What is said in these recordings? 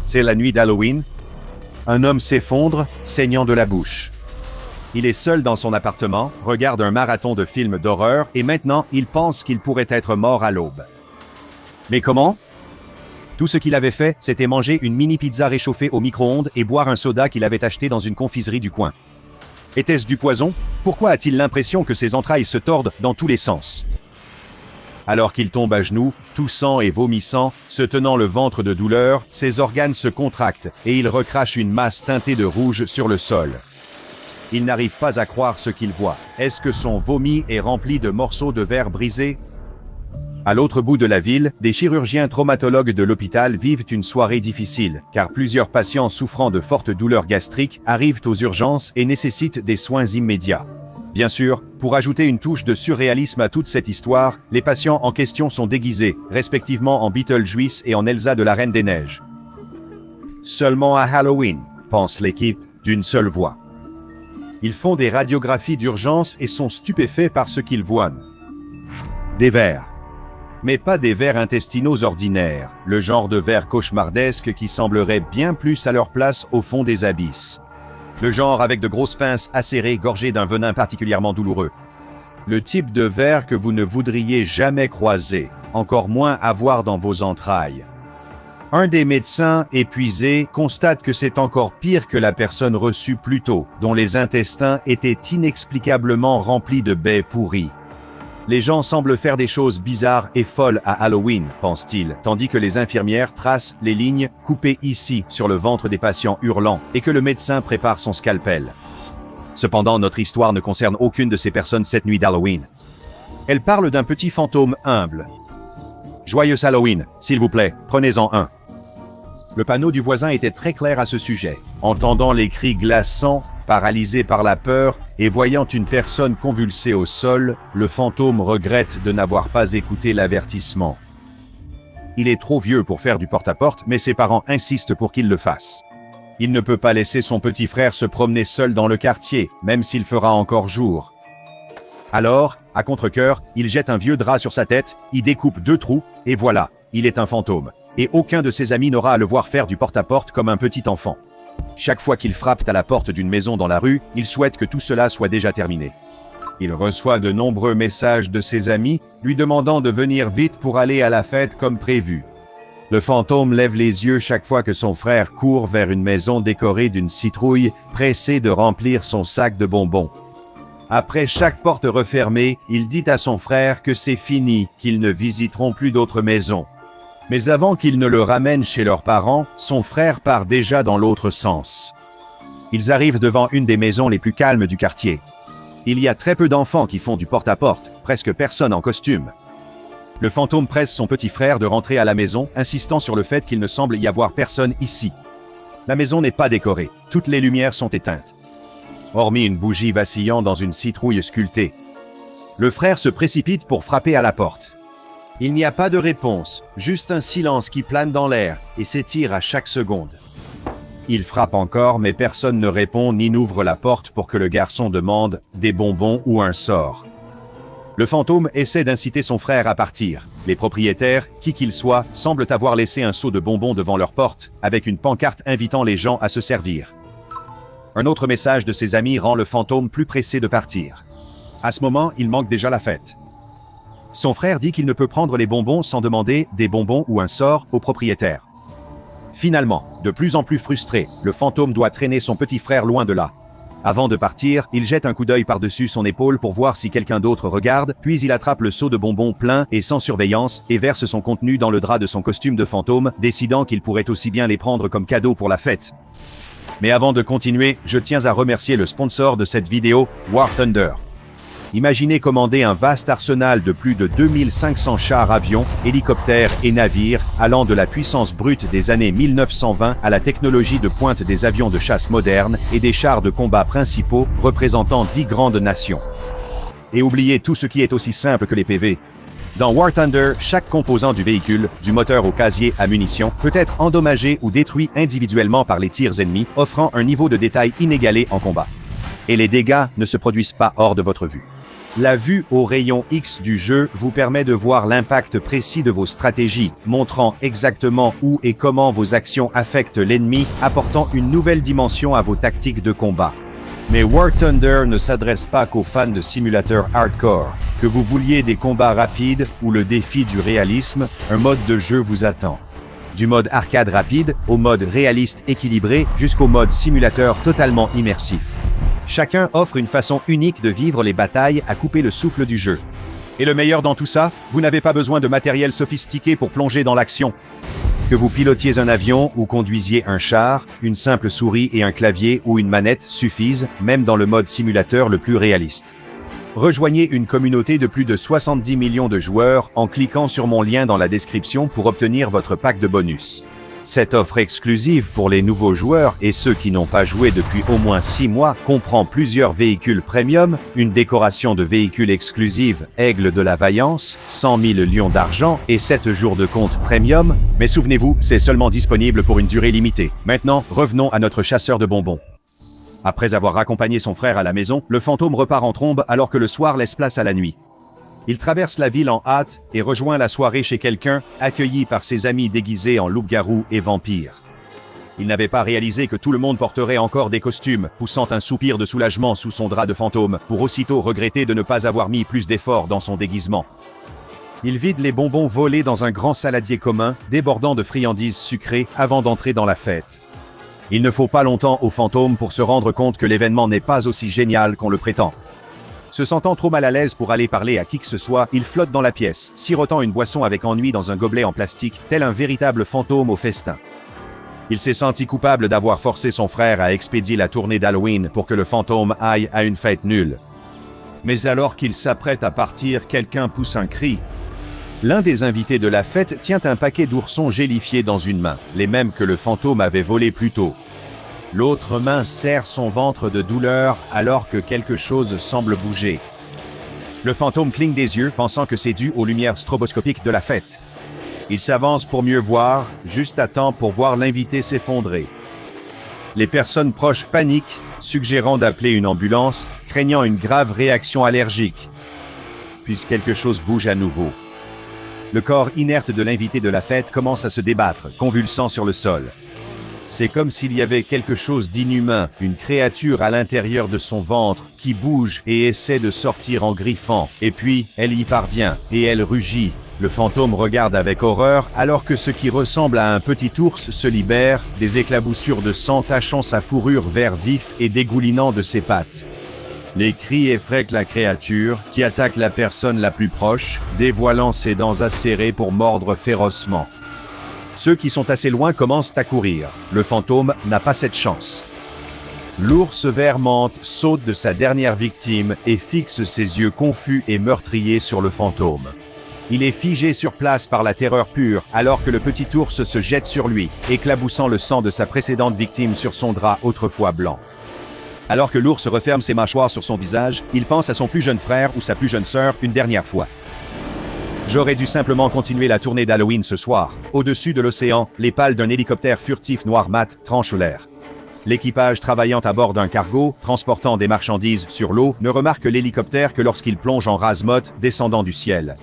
C'est la nuit d'Halloween. Un homme s'effondre, saignant de la bouche. Il est seul dans son appartement, regarde un marathon de films d'horreur et maintenant il pense qu'il pourrait être mort à l'aube. Mais comment? Tout ce qu'il avait fait, c'était manger une mini pizza réchauffée au micro-ondes et boire un soda qu'il avait acheté dans une confiserie du coin. Était-ce du poison? Pourquoi a-t-il l'impression que ses entrailles se tordent dans tous les sens? Alors qu'il tombe à genoux, toussant et vomissant, se tenant le ventre de douleur, ses organes se contractent et il recrache une masse teintée de rouge sur le sol. Il n'arrive pas à croire ce qu'il voit. Est-ce que son vomi est rempli de morceaux de verre brisés? À l'autre bout de la ville, des chirurgiens traumatologues de l'hôpital vivent une soirée difficile, car plusieurs patients souffrant de fortes douleurs gastriques arrivent aux urgences et nécessitent des soins immédiats. Bien sûr, pour ajouter une touche de surréalisme à toute cette histoire, les patients en question sont déguisés, respectivement en Beetlejuice et en Elsa de la Reine des Neiges. Seulement à Halloween, pense l'équipe, d'une seule voix. Ils font des radiographies d'urgence et sont stupéfaits par ce qu'ils voient. Des vers. Mais pas des vers intestinaux ordinaires, le genre de vers cauchemardesques qui sembleraient bien plus à leur place au fond des abysses. Le genre avec de grosses pinces acérées gorgées d'un venin particulièrement douloureux. Le type de vers que vous ne voudriez jamais croiser, encore moins avoir dans vos entrailles. Un des médecins, épuisé, constate que c'est encore pire que la personne reçue plus tôt, dont les intestins étaient inexplicablement remplis de baies pourries. Les gens semblent faire des choses bizarres et folles à Halloween, pense-t-il, tandis que les infirmières tracent les lignes coupées ici sur le ventre des patients hurlants et que le médecin prépare son scalpel. Cependant, notre histoire ne concerne aucune de ces personnes cette nuit d'Halloween. Elle parle d'un petit fantôme humble. Joyeux Halloween, s'il vous plaît, prenez-en un. Le panneau du voisin était très clair à ce sujet. Entendant les cris glaçants, paralysé par la peur et voyant une personne convulsée au sol, le fantôme regrette de n'avoir pas écouté l'avertissement. Il est trop vieux pour faire du porte-à-porte, mais ses parents insistent pour qu'il le fasse. Il ne peut pas laisser son petit frère se promener seul dans le quartier, même s'il fera encore jour. Alors, à contre-cœur, il jette un vieux drap sur sa tête, y découpe 2 trous, et voilà, il est un fantôme. Et aucun de ses amis n'aura à le voir faire du porte-à-porte comme un petit enfant. Chaque fois qu'il frappe à la porte d'une maison dans la rue, il souhaite que tout cela soit déjà terminé. Il reçoit de nombreux messages de ses amis, lui demandant de venir vite pour aller à la fête comme prévu. Le fantôme lève les yeux chaque fois que son frère court vers une maison décorée d'une citrouille, pressé de remplir son sac de bonbons. Après chaque porte refermée, il dit à son frère que c'est fini, qu'ils ne visiteront plus d'autres maisons. Mais avant qu'il ne le ramène chez leurs parents, son frère part déjà dans l'autre sens. Ils arrivent devant une des maisons les plus calmes du quartier. Il y a très peu d'enfants qui font du porte-à-porte, presque personne en costume. Le fantôme presse son petit frère de rentrer à la maison, insistant sur le fait qu'il ne semble y avoir personne ici. La maison n'est pas décorée, toutes les lumières sont éteintes. Hormis une bougie vacillant dans une citrouille sculptée. Le frère se précipite pour frapper à la porte. Il n'y a pas de réponse, juste un silence qui plane dans l'air et s'étire à chaque seconde. Il frappe encore, mais personne ne répond ni n'ouvre la porte pour que le garçon demande des bonbons ou un sort. Le fantôme essaie d'inciter son frère à partir. Les propriétaires, qui qu'ils soient, semblent avoir laissé un seau de bonbons devant leur porte, avec une pancarte invitant les gens à se servir. Un autre message de ses amis rend le fantôme plus pressé de partir. À ce moment, il manque déjà la fête. Son frère dit qu'il ne peut prendre les bonbons sans demander des bonbons ou un sort au propriétaire. Finalement, de plus en plus frustré, le fantôme doit traîner son petit frère loin de là. Avant de partir, il jette un coup d'œil par-dessus son épaule pour voir si quelqu'un d'autre regarde, puis il attrape le seau de bonbons plein et sans surveillance et verse son contenu dans le drap de son costume de fantôme, décidant qu'il pourrait aussi bien les prendre comme cadeau pour la fête. Mais avant de continuer, je tiens à remercier le sponsor de cette vidéo, War Thunder. Imaginez commander un vaste arsenal de plus de 2500 chars, avions, hélicoptères et navires, allant de la puissance brute des années 1920 à la technologie de pointe des avions de chasse modernes et des chars de combat principaux représentant 10 grandes nations. Et oubliez tout ce qui est aussi simple que les PV. Dans War Thunder, chaque composant du véhicule, du moteur au casier à munitions, peut être endommagé ou détruit individuellement par les tirs ennemis, offrant un niveau de détail inégalé en combat. Et les dégâts ne se produisent pas hors de votre vue. La vue au rayon X du jeu vous permet de voir l'impact précis de vos stratégies, montrant exactement où et comment vos actions affectent l'ennemi, apportant une nouvelle dimension à vos tactiques de combat. Mais War Thunder ne s'adresse pas qu'aux fans de simulateurs hardcore. Que vous vouliez des combats rapides ou le défi du réalisme, un mode de jeu vous attend. Du mode arcade rapide au mode réaliste équilibré jusqu'au mode simulateur totalement immersif. Chacun offre une façon unique de vivre les batailles à couper le souffle du jeu. Et le meilleur dans tout ça, vous n'avez pas besoin de matériel sophistiqué pour plonger dans l'action. Que vous pilotiez un avion ou conduisiez un char, une simple souris et un clavier ou une manette suffisent, même dans le mode simulateur le plus réaliste. Rejoignez une communauté de plus de 70 millions de joueurs en cliquant sur mon lien dans la description pour obtenir votre pack de bonus. Cette offre exclusive pour les nouveaux joueurs et ceux qui n'ont pas joué depuis au moins 6 mois comprend plusieurs véhicules premium, une décoration de véhicules exclusive Aigle de la Vaillance, 100 000 lions d'argent et 7 jours de compte premium, mais souvenez-vous, c'est seulement disponible pour une durée limitée. Maintenant, revenons à notre chasseur de bonbons. Après avoir raccompagné son frère à la maison, le fantôme repart en trombe alors que le soir laisse place à la nuit. Il traverse la ville en hâte et rejoint la soirée chez quelqu'un, accueilli par ses amis déguisés en loup-garou et vampire. Il n'avait pas réalisé que tout le monde porterait encore des costumes, poussant un soupir de soulagement sous son drap de fantôme, pour aussitôt regretter de ne pas avoir mis plus d'efforts dans son déguisement. Il vide les bonbons volés dans un grand saladier commun, débordant de friandises sucrées avant d'entrer dans la fête. Il ne faut pas longtemps au fantôme pour se rendre compte que l'événement n'est pas aussi génial qu'on le prétend. Se sentant trop mal à l'aise pour aller parler à qui que ce soit, il flotte dans la pièce, sirotant une boisson avec ennui dans un gobelet en plastique, tel un véritable fantôme au festin. Il s'est senti coupable d'avoir forcé son frère à expédier la tournée d'Halloween pour que le fantôme aille à une fête nulle. Mais alors qu'il s'apprête à partir, quelqu'un pousse un cri. L'un des invités de la fête tient un paquet d'oursons gélifiés dans une main, les mêmes que le fantôme avait volés plus tôt. L'autre main serre son ventre de douleur alors que quelque chose semble bouger. Le fantôme cligne des yeux, pensant que c'est dû aux lumières stroboscopiques de la fête. Il s'avance pour mieux voir, juste à temps pour voir l'invité s'effondrer. Les personnes proches paniquent, suggérant d'appeler une ambulance, craignant une grave réaction allergique. Puis quelque chose bouge à nouveau. Le corps inerte de l'invité de la fête commence à se débattre, convulsant sur le sol. C'est comme s'il y avait quelque chose d'inhumain, une créature à l'intérieur de son ventre qui bouge et essaie de sortir en griffant. Et puis, elle y parvient, et elle rugit. Le fantôme regarde avec horreur alors que ce qui ressemble à un petit ours se libère, des éclaboussures de sang tachant sa fourrure vert vif et dégoulinant de ses pattes. Les cris effraient la créature, qui attaque la personne la plus proche, dévoilant ses dents acérées pour mordre férocement. Ceux qui sont assez loin commencent à courir. Le fantôme n'a pas cette chance. L'ours vert menthe saute de sa dernière victime et fixe ses yeux confus et meurtriers sur le fantôme. Il est figé sur place par la terreur pure, alors que le petit ours se jette sur lui, éclaboussant le sang de sa précédente victime sur son drap autrefois blanc. Alors que l'ours referme ses mâchoires sur son visage, il pense à son plus jeune frère ou sa plus jeune sœur une dernière fois. J'aurais dû simplement continuer la tournée d'Halloween ce soir. Au-dessus de l'océan, les pales d'un hélicoptère furtif noir mat tranchent l'air. L'équipage travaillant à bord d'un cargo, transportant des marchandises sur l'eau, ne remarque l'hélicoptère que lorsqu'il plonge en rase-motte, descendant du ciel.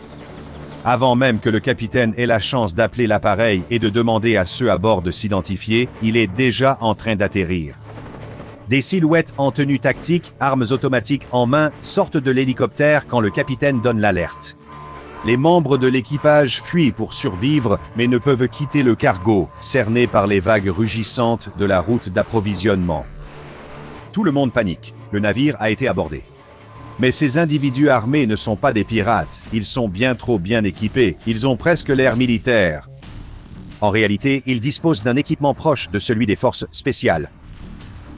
Avant même que le capitaine ait la chance d'appeler l'appareil et de demander à ceux à bord de s'identifier, il est déjà en train d'atterrir. Des silhouettes en tenue tactique, armes automatiques en main, sortent de l'hélicoptère quand le capitaine donne l'alerte. Les membres de l'équipage fuient pour survivre, mais ne peuvent quitter le cargo, cernés par les vagues rugissantes de la route d'approvisionnement. Tout le monde panique. Le navire a été abordé. Mais ces individus armés ne sont pas des pirates. Ils sont bien trop bien équipés. Ils ont presque l'air militaire. En réalité, ils disposent d'un équipement proche de celui des forces spéciales.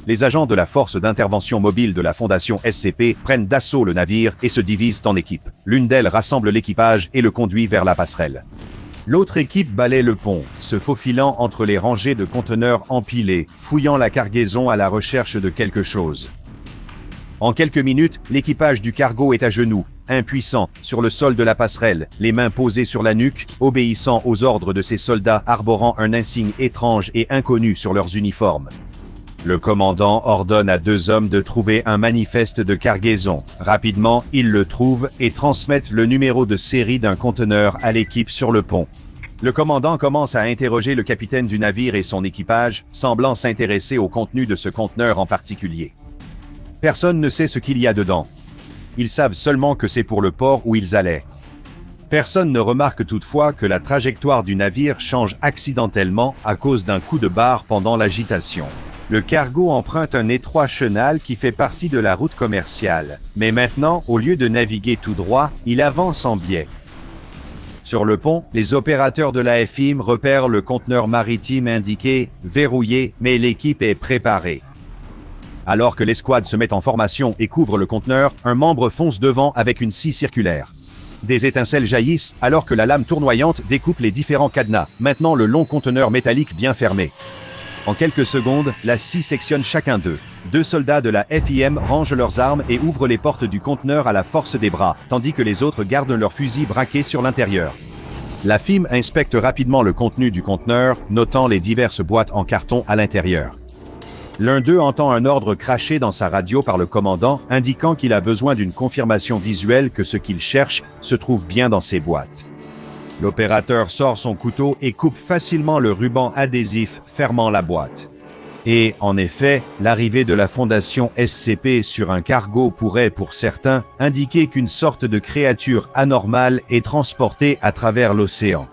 Les agents de la force d'intervention mobile de la Fondation SCP prennent d'assaut le navire et se divisent en équipes. L'une d'elles rassemble l'équipage et le conduit vers la passerelle. L'autre équipe balaie le pont, se faufilant entre les rangées de conteneurs empilés, fouillant la cargaison à la recherche de quelque chose. En quelques minutes, l'équipage du cargo est à genoux, impuissant, sur le sol de la passerelle, les mains posées sur la nuque, obéissant aux ordres de ces soldats arborant un insigne étrange et inconnu sur leurs uniformes. Le commandant ordonne à 2 hommes de trouver un manifeste de cargaison. Rapidement, ils le trouvent et transmettent le numéro de série d'un conteneur à l'équipe sur le pont. Le commandant commence à interroger le capitaine du navire et son équipage, semblant s'intéresser au contenu de ce conteneur en particulier. Personne ne sait ce qu'il y a dedans. Ils savent seulement que c'est pour le port où ils allaient. Personne ne remarque toutefois que la trajectoire du navire change accidentellement à cause d'un coup de barre pendant l'agitation. Le cargo emprunte un étroit chenal qui fait partie de la route commerciale. Mais maintenant, au lieu de naviguer tout droit, il avance en biais. Sur le pont, les opérateurs de la FIM repèrent le conteneur maritime indiqué « verrouillé », mais l'équipe est préparée. Alors que l'escouade se met en formation et couvre le conteneur, un membre fonce devant avec une scie circulaire. Des étincelles jaillissent alors que la lame tournoyante découpe les différents cadenas, maintenant le long conteneur métallique bien fermé. En quelques secondes, la scie sectionne chacun d'eux. 2 soldats de la FIM rangent leurs armes et ouvrent les portes du conteneur à la force des bras, tandis que les autres gardent leurs fusils braqués sur l'intérieur. La FIM inspecte rapidement le contenu du conteneur, notant les diverses boîtes en carton à l'intérieur. L'un d'eux entend un ordre craché dans sa radio par le commandant, indiquant qu'il a besoin d'une confirmation visuelle que ce qu'il cherche se trouve bien dans ces boîtes. L'opérateur sort son couteau et coupe facilement le ruban adhésif fermant la boîte. Et, en effet, l'arrivée de la fondation SCP sur un cargo pourrait, pour certains, indiquer qu'une sorte de créature anormale est transportée à travers l'océan.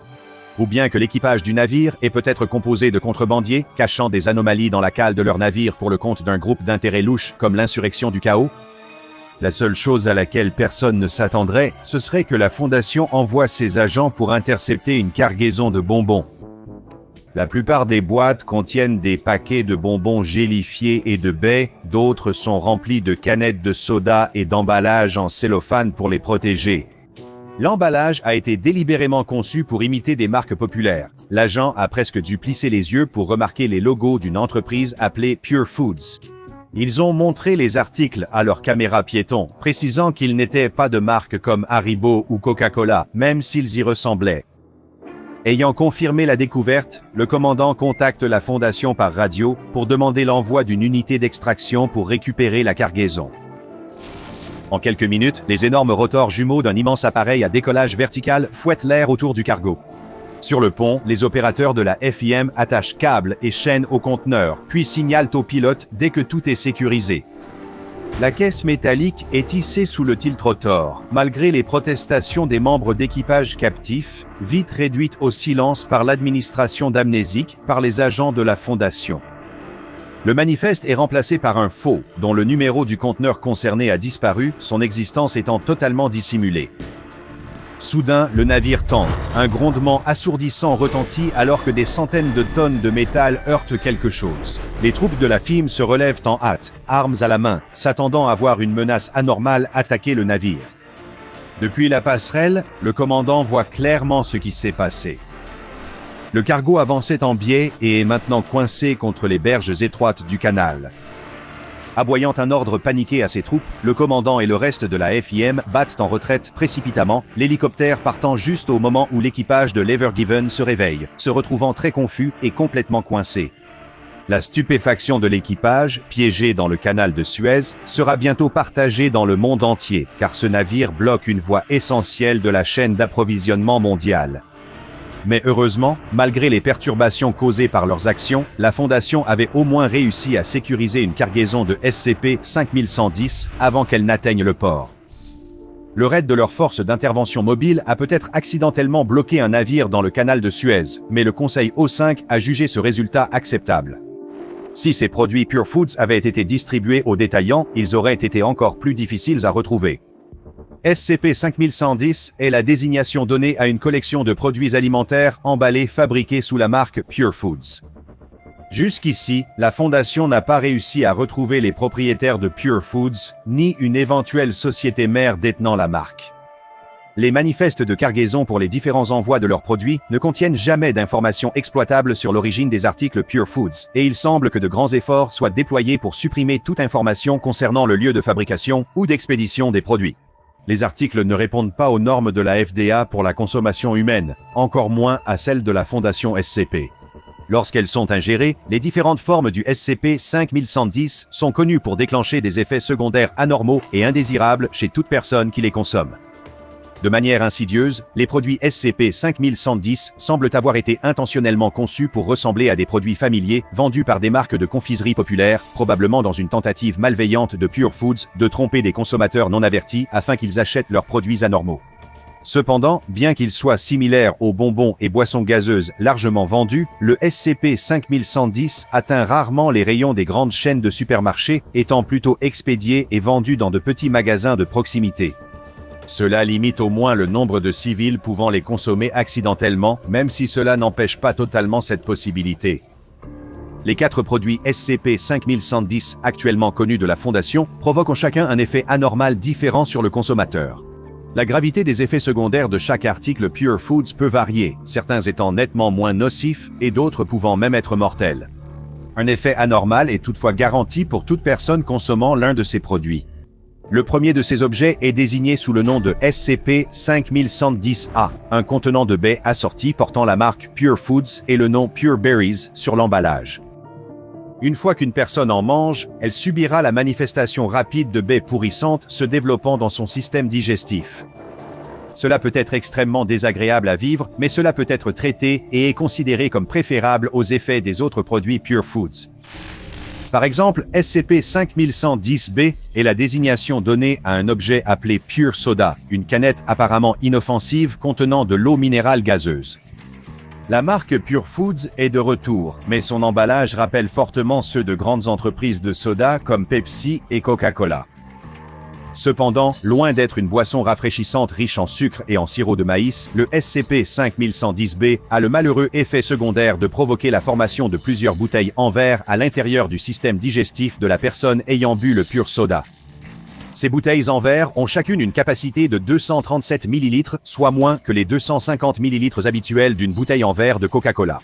Ou bien que l'équipage du navire est peut-être composé de contrebandiers, cachant des anomalies dans la cale de leur navire pour le compte d'un groupe d'intérêts louches comme l'insurrection du chaos. La seule chose à laquelle personne ne s'attendrait, ce serait que la Fondation envoie ses agents pour intercepter une cargaison de bonbons. La plupart des boîtes contiennent des paquets de bonbons gélifiés et de baies, d'autres sont remplies de canettes de soda et d'emballages en cellophane pour les protéger. L'emballage a été délibérément conçu pour imiter des marques populaires. L'agent a presque dû plisser les yeux pour remarquer les logos d'une entreprise appelée Pure Foods. Ils ont montré les articles à leur caméra piéton, précisant qu'ils n'étaient pas de marques comme Haribo ou Coca-Cola, même s'ils y ressemblaient. Ayant confirmé la découverte, le commandant contacte la Fondation par radio pour demander l'envoi d'une unité d'extraction pour récupérer la cargaison. En quelques minutes, les énormes rotors jumeaux d'un immense appareil à décollage vertical fouettent l'air autour du cargo. Sur le pont, les opérateurs de la FIM attachent câbles et chaînes au conteneur, puis signalent aux pilotes dès que tout est sécurisé. La caisse métallique est hissée sous le tiltrotor, malgré les protestations des membres d'équipage captifs, vite réduites au silence par l'administration d'amnésique, par les agents de la Fondation. Le manifeste est remplacé par un faux, dont le numéro du conteneur concerné a disparu, son existence étant totalement dissimulée. Soudain, le navire tangue. Un grondement assourdissant retentit alors que des centaines de tonnes de métal heurtent quelque chose. Les troupes de la FIM se relèvent en hâte, armes à la main, s'attendant à voir une menace anormale attaquer le navire. Depuis la passerelle, le commandant voit clairement ce qui s'est passé. Le cargo avançait en biais et est maintenant coincé contre les berges étroites du canal. Aboyant un ordre paniqué à ses troupes, le commandant et le reste de la FIM battent en retraite précipitamment, l'hélicoptère partant juste au moment où l'équipage de l'Ever Given se réveille, se retrouvant très confus et complètement coincé. La stupéfaction de l'équipage, piégé dans le canal de Suez, sera bientôt partagée dans le monde entier, car ce navire bloque une voie essentielle de la chaîne d'approvisionnement mondiale. Mais heureusement, malgré les perturbations causées par leurs actions, la Fondation avait au moins réussi à sécuriser une cargaison de SCP-5110 avant qu'elle n'atteigne le port. Le raid de leurs forces d'intervention mobile a peut-être accidentellement bloqué un navire dans le canal de Suez, mais le Conseil O5 a jugé ce résultat acceptable. Si ces produits Pure Foods avaient été distribués aux détaillants, ils auraient été encore plus difficiles à retrouver. SCP-5110 est la désignation donnée à une collection de produits alimentaires emballés fabriqués sous la marque Pure Foods. Jusqu'ici, la Fondation n'a pas réussi à retrouver les propriétaires de Pure Foods, ni une éventuelle société mère détenant la marque. Les manifestes de cargaison pour les différents envois de leurs produits ne contiennent jamais d'informations exploitables sur l'origine des articles Pure Foods, et il semble que de grands efforts soient déployés pour supprimer toute information concernant le lieu de fabrication ou d'expédition des produits. Les articles ne répondent pas aux normes de la FDA pour la consommation humaine, encore moins à celles de la Fondation SCP. Lorsqu'elles sont ingérées, les différentes formes du SCP-5110 sont connues pour déclencher des effets secondaires anormaux et indésirables chez toute personne qui les consomme. De manière insidieuse, les produits SCP-5110 semblent avoir été intentionnellement conçus pour ressembler à des produits familiers vendus par des marques de confiserie populaires, probablement dans une tentative malveillante de Pure Foods de tromper des consommateurs non avertis afin qu'ils achètent leurs produits anormaux. Cependant, bien qu'il soit similaire aux bonbons et boissons gazeuses largement vendus, le SCP-5110 atteint rarement les rayons des grandes chaînes de supermarchés, étant plutôt expédié et vendu dans de petits magasins de proximité. Cela limite au moins le nombre de civils pouvant les consommer accidentellement, même si cela n'empêche pas totalement cette possibilité. Les 4 produits SCP-5110 actuellement connus de la Fondation provoquent chacun un effet anormal différent sur le consommateur. La gravité des effets secondaires de chaque article Pure Foods peut varier, certains étant nettement moins nocifs et d'autres pouvant même être mortels. Un effet anormal est toutefois garanti pour toute personne consommant l'un de ces produits. Le premier de ces objets est désigné sous le nom de SCP-5110-A, un contenant de baies assorti portant la marque Pure Foods et le nom Pure Berries sur l'emballage. Une fois qu'une personne en mange, elle subira la manifestation rapide de baies pourrissantes se développant dans son système digestif. Cela peut être extrêmement désagréable à vivre, mais cela peut être traité et est considéré comme préférable aux effets des autres produits Pure Foods. Par exemple, SCP-5110-B est la désignation donnée à un objet appelé Pure Soda, une canette apparemment inoffensive contenant de l'eau minérale gazeuse. La marque Pure Foods est de retour, mais son emballage rappelle fortement ceux de grandes entreprises de soda comme Pepsi et Coca-Cola. Cependant, loin d'être une boisson rafraîchissante riche en sucre et en sirop de maïs, le SCP-5110-B a le malheureux effet secondaire de provoquer la formation de plusieurs bouteilles en verre à l'intérieur du système digestif de la personne ayant bu le Pure Soda. Ces bouteilles en verre ont chacune une capacité de 237 ml, soit moins que les 250 ml habituels d'une bouteille en verre de Coca-Cola.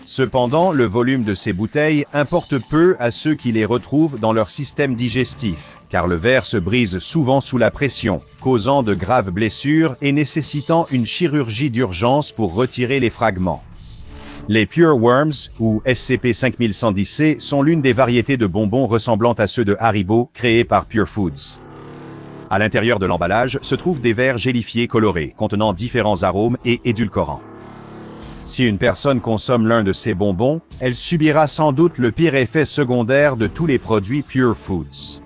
Cependant, le volume de ces bouteilles importe peu à ceux qui les retrouvent dans leur système digestif, car le verre se brise souvent sous la pression, causant de graves blessures et nécessitant une chirurgie d'urgence pour retirer les fragments. Les Pure Worms, ou SCP-5110-C, sont l'une des variétés de bonbons ressemblant à ceux de Haribo, créés par Pure Foods. À l'intérieur de l'emballage se trouvent des verres gélifiés colorés, contenant différents arômes et édulcorants. Si une personne consomme l'un de ces bonbons, elle subira sans doute le pire effet secondaire de tous les produits Pure Foods.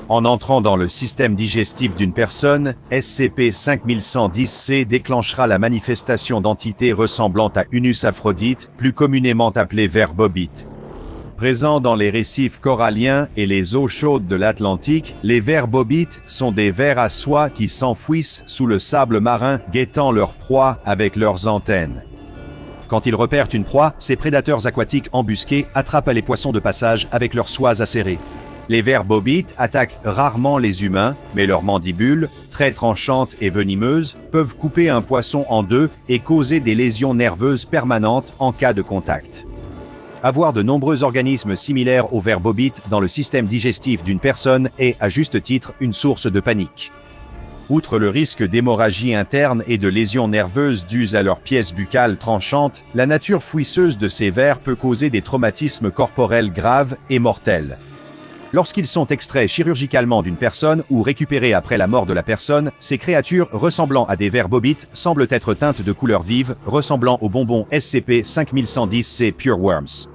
En entrant dans le système digestif d'une personne, SCP-5110-C déclenchera la manifestation d'entités ressemblant à Unus aphrodite, plus communément appelée ver bobite. Présents dans les récifs coralliens et les eaux chaudes de l'Atlantique, les vers bobites sont des vers à soie qui s'enfouissent sous le sable marin, guettant leur proie avec leurs antennes. Quand ils repèrent une proie, ces prédateurs aquatiques embusqués attrapent les poissons de passage avec leurs soies acérées. Les vers bobites attaquent rarement les humains, mais leurs mandibules, très tranchantes et venimeuses, peuvent couper un poisson en deux et causer des lésions nerveuses permanentes en cas de contact. Avoir de nombreux organismes similaires aux vers bobites dans le système digestif d'une personne est, à juste titre, une source de panique. Outre le risque d'hémorragie interne et de lésions nerveuses dues à leurs pièces buccales tranchantes, la nature fouisseuse de ces vers peut causer des traumatismes corporels graves et mortels. Lorsqu'ils sont extraits chirurgicalement d'une personne ou récupérés après la mort de la personne, ces créatures ressemblant à des vers bobites semblent être teintes de couleurs vives, ressemblant aux bonbons SCP-5110-C Pure Worms.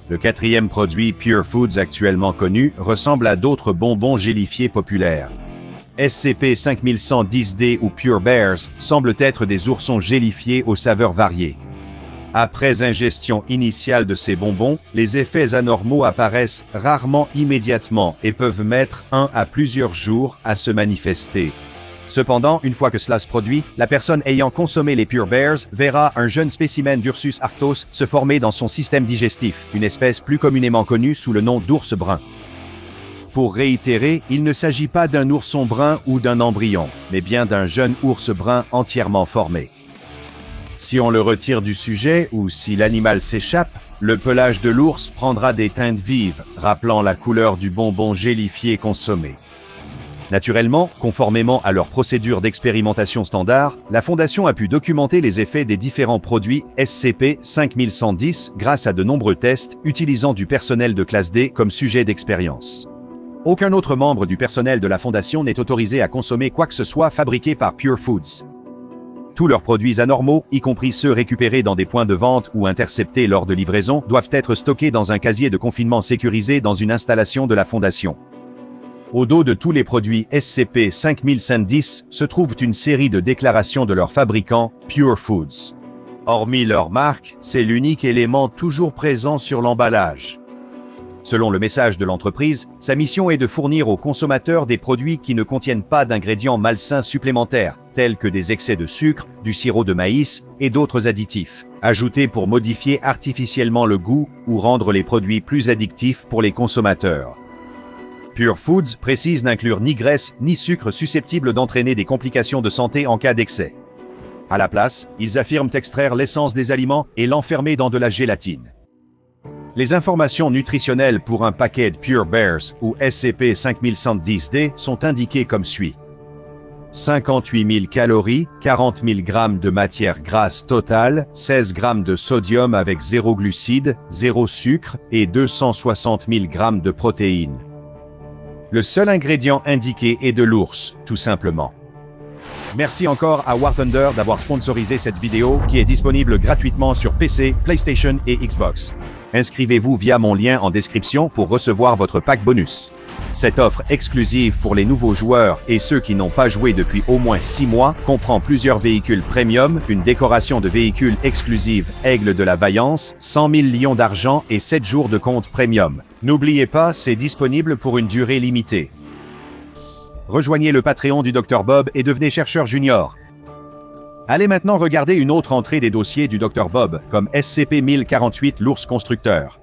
Le quatrième produit Pure Foods actuellement connu ressemble à d'autres bonbons gélifiés populaires. SCP-5110-D ou Pure Bears semblent être des oursons gélifiés aux saveurs variées. Après ingestion initiale de ces bonbons, les effets anormaux apparaissent rarement immédiatement et peuvent mettre 1 à plusieurs jours à se manifester. Cependant, une fois que cela se produit, la personne ayant consommé les Pure Bears verra un jeune spécimen d'Ursus arctos se former dans son système digestif, une espèce plus communément connue sous le nom d'ours brun. Pour réitérer, il ne s'agit pas d'un ourson brun ou d'un embryon, mais bien d'un jeune ours brun entièrement formé. Si on le retire du sujet ou si l'animal s'échappe, le pelage de l'ours prendra des teintes vives, rappelant la couleur du bonbon gélifié consommé. Naturellement, conformément à leur procédure d'expérimentation standard, la Fondation a pu documenter les effets des différents produits SCP-5110 grâce à de nombreux tests utilisant du personnel de classe D comme sujet d'expérience. Aucun autre membre du personnel de la Fondation n'est autorisé à consommer quoi que ce soit fabriqué par Pure Foods. Tous leurs produits anormaux, y compris ceux récupérés dans des points de vente ou interceptés lors de livraison, doivent être stockés dans un casier de confinement sécurisé dans une installation de la Fondation. Au dos de tous les produits SCP-5110 se trouve une série de déclarations de leur fabricant, Pure Foods. Hormis leur marque, c'est l'unique élément toujours présent sur l'emballage. Selon le message de l'entreprise, sa mission est de fournir aux consommateurs des produits qui ne contiennent pas d'ingrédients malsains supplémentaires, tels que des excès de sucre, du sirop de maïs et d'autres additifs, ajoutés pour modifier artificiellement le goût ou rendre les produits plus addictifs pour les consommateurs. Pure Foods précise n'inclure ni graisse ni sucre susceptibles d'entraîner des complications de santé en cas d'excès. À la place, ils affirment extraire l'essence des aliments et l'enfermer dans de la gélatine. Les informations nutritionnelles pour un paquet de Pure Bears ou SCP-5110D sont indiquées comme suit. 58 000 calories, 40 000 g de matière grasse totale, 16 g de sodium avec 0 glucides, 0 sucre et 260 000 g de protéines. Le seul ingrédient indiqué est de l'ours, tout simplement. Merci encore à War Thunder d'avoir sponsorisé cette vidéo qui est disponible gratuitement sur PC, PlayStation et Xbox. Inscrivez-vous via mon lien en description pour recevoir votre pack bonus. Cette offre exclusive pour les nouveaux joueurs et ceux qui n'ont pas joué depuis au moins 6 mois comprend plusieurs véhicules premium, une décoration de véhicules exclusive Aigle de la Vaillance, 100 000 lions d'argent et 7 jours de compte premium. N'oubliez pas, c'est disponible pour une durée limitée. Rejoignez le Patreon du Dr Bob et devenez chercheur junior. Allez maintenant regarder une autre entrée des dossiers du Dr Bob, comme SCP-1048 l'ours constructeur.